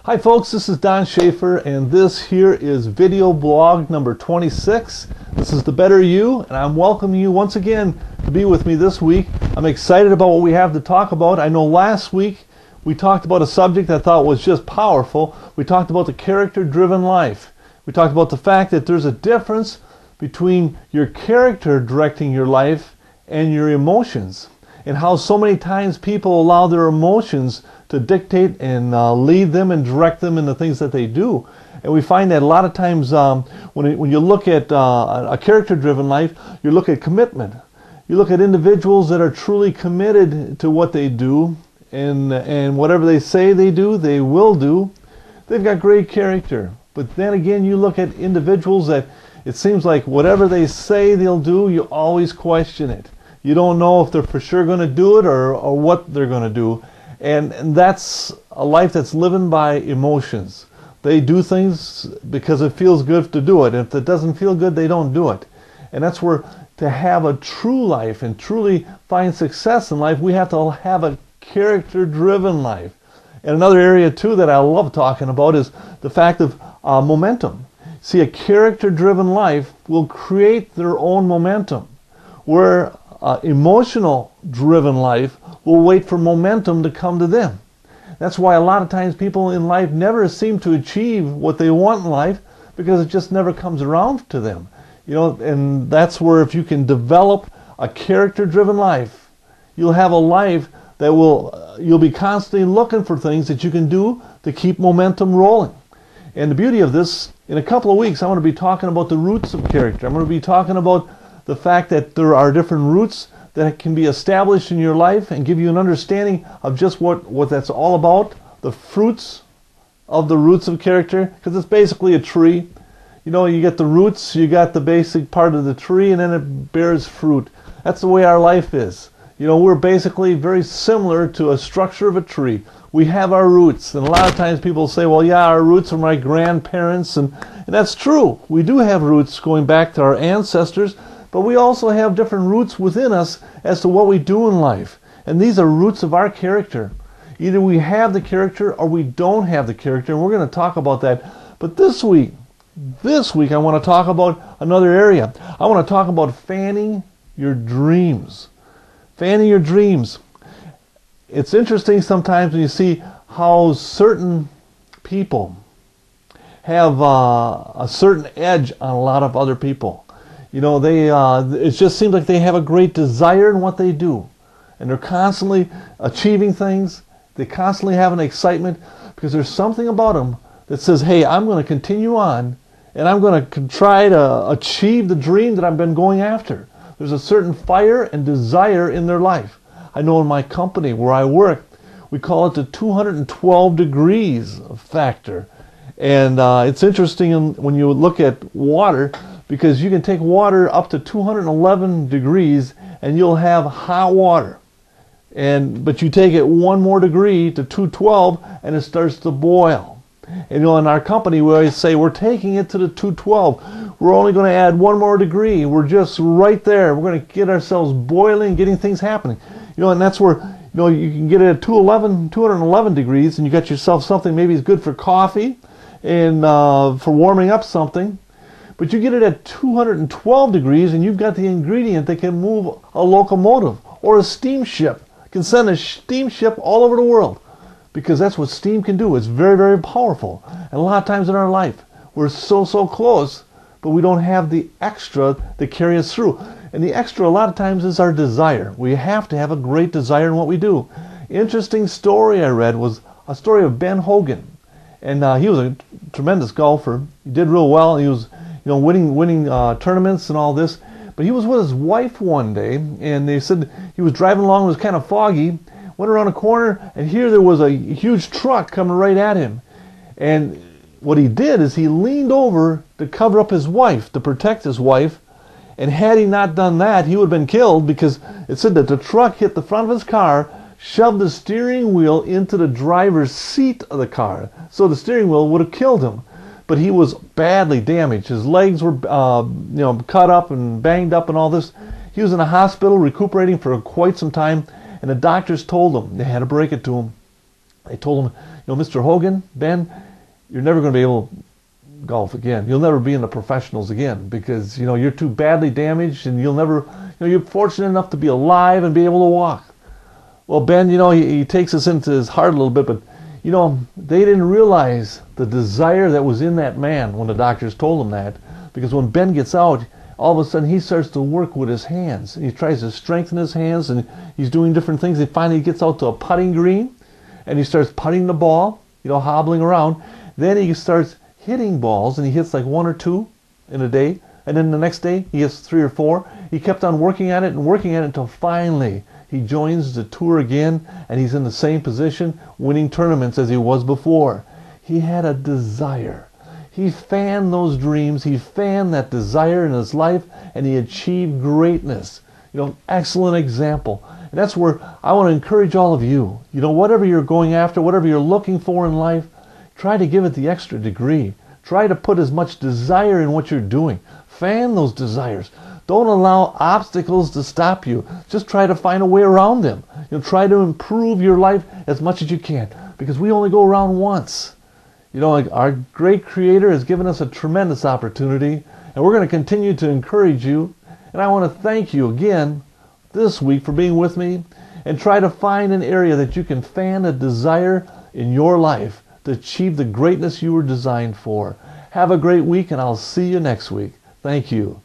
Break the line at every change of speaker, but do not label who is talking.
Hi folks, this is Don Schaefer, and this here is video blog number 26. This is The Better You, and I'm welcoming you once again to be with me this week. I'm excited about what we have to talk about. I know last week we talked about a subject I thought was just powerful. We talked about the character-driven life. We talked about the fact that there's a difference between your character directing your life and your emotions, and how so many times people allow their emotions to dictate and lead them and direct them in the things that they do. And we find that a lot of times when you look at a character-driven life, you look at commitment. You look at individuals that are truly committed to what they do, and whatever they say they do, they will do. They've got great character. But then again, you look at individuals that it seems like whatever they say they'll do, you always question it. You don't know if they're for sure going to do it or what they're going to do. And that's a life that's living by emotions. They do things because it feels good to do it. And if it doesn't feel good, they don't do it. And that's where to have a true life and truly find success in life, we have to have a character-driven life. And another area too that I love talking about is the fact of momentum. See, a character-driven life will create their own momentum, where emotional-driven life will wait for momentum to come to them. That's why a lot of times people in life never seem to achieve what they want in life, because it just never comes around to them. You know, and that's where if you can develop a character-driven life, you'll have a life that you'll be constantly looking for things that you can do to keep momentum rolling. And the beauty of this, in a couple of weeks, I'm going to be talking about the roots of character. I'm going to be talking about the fact that there are different roots that can be established in your life and give you an understanding of just what that's all about, the fruits of the roots of character, because it's basically a tree. You know, you get the roots, you got the basic part of the tree, and then it bears fruit. That's the way our life is. You know, we're basically very similar to a structure of a tree. We have our roots, and a lot of times people say, well, yeah, our roots are my grandparents, and that's true. We do have roots going back to our ancestors, but we also have different roots within us as to what we do in life. And these are roots of our character. Either we have the character or we don't have the character, and we're going to talk about that. But this week I want to talk about another area. I want to talk about fanning your dreams. Fanning your dreams. It's interesting sometimes when you see how certain people have a certain edge on a lot of other people. You know, it just seems like they have a great desire in what they do. And they're constantly achieving things. They constantly have an excitement because there's something about them that says, hey, I'm going to continue on and I'm going to try to achieve the dream that I've been going after. There's a certain fire and desire in their life. I know in my company where I work, we call it the 212 degrees factor. And it's interesting when you look at water, because you can take water up to 211 degrees and you'll have hot water. But you take it one more degree to 212 and it starts to boil. And you know, in our company we always say we're taking it to the 212. We're only going to add one more degree. We're just right there. We're going to get ourselves boiling, getting things happening. You know, and that's where you can get it at 211 degrees, and you got yourself something maybe is good for coffee and for warming up something. But you get it at 212 degrees and you've got the ingredient that can move a locomotive or a steamship. It can send a steamship all over the world, because that's what steam can do. It's very, very powerful. And a lot of times in our life, we're so close, but we don't have the extra that carry us through. And the extra a lot of times is our desire. We have to have a great desire in what we do. Interesting story I read was a story of Ben Hogan. And he was a tremendous golfer. He did real well. He was winning tournaments and all this. But he was with his wife one day, and they said he was driving along, it was kind of foggy, went around a corner, and here there was a huge truck coming right at him. And what he did is he leaned over to cover up his wife, to protect his wife, and had he not done that, he would have been killed, because it said that the truck hit the front of his car, shoved the steering wheel into the driver's seat of the car. So the steering wheel would have killed him. But he was badly damaged. His legs were cut up and banged up and all this. He was in a hospital recuperating for quite some time, and the doctors told him, they had to break it to him, They told him, Mr. Hogan, Ben, you're never going to be able to golf again. You'll never be in the professionals again because, you're too badly damaged and you'll never, you're fortunate enough to be alive and be able to walk. Well, Ben, he takes us into his heart a little bit, but, they didn't realize the desire that was in that man when the doctors told him that. Because when Ben gets out, all of a sudden he starts to work with his hands. He tries to strengthen his hands and he's doing different things. And finally he gets out to a putting green and he starts putting the ball, hobbling around. Then he starts hitting balls and he hits like 1 or 2 in a day. And then the next day he hits 3 or 4. He kept on working at it until finally he joins the tour again and he's in the same position, winning tournaments as he was before. He had a desire. He fanned those dreams. He fanned that desire in his life and he achieved greatness. Excellent example. And that's where I want to encourage all of you. Whatever you're going after, whatever you're looking for in life, try to give it the extra degree. Try to put as much desire in what you're doing. Fan those desires. Don't allow obstacles to stop you. Just try to find a way around them. Try to improve your life as much as you can because we only go around once. Our great Creator has given us a tremendous opportunity and we're going to continue to encourage you. And I want to thank you again this week for being with me and try to find an area that you can fan a desire in your life to achieve the greatness you were designed for. Have a great week and I'll see you next week. Thank you.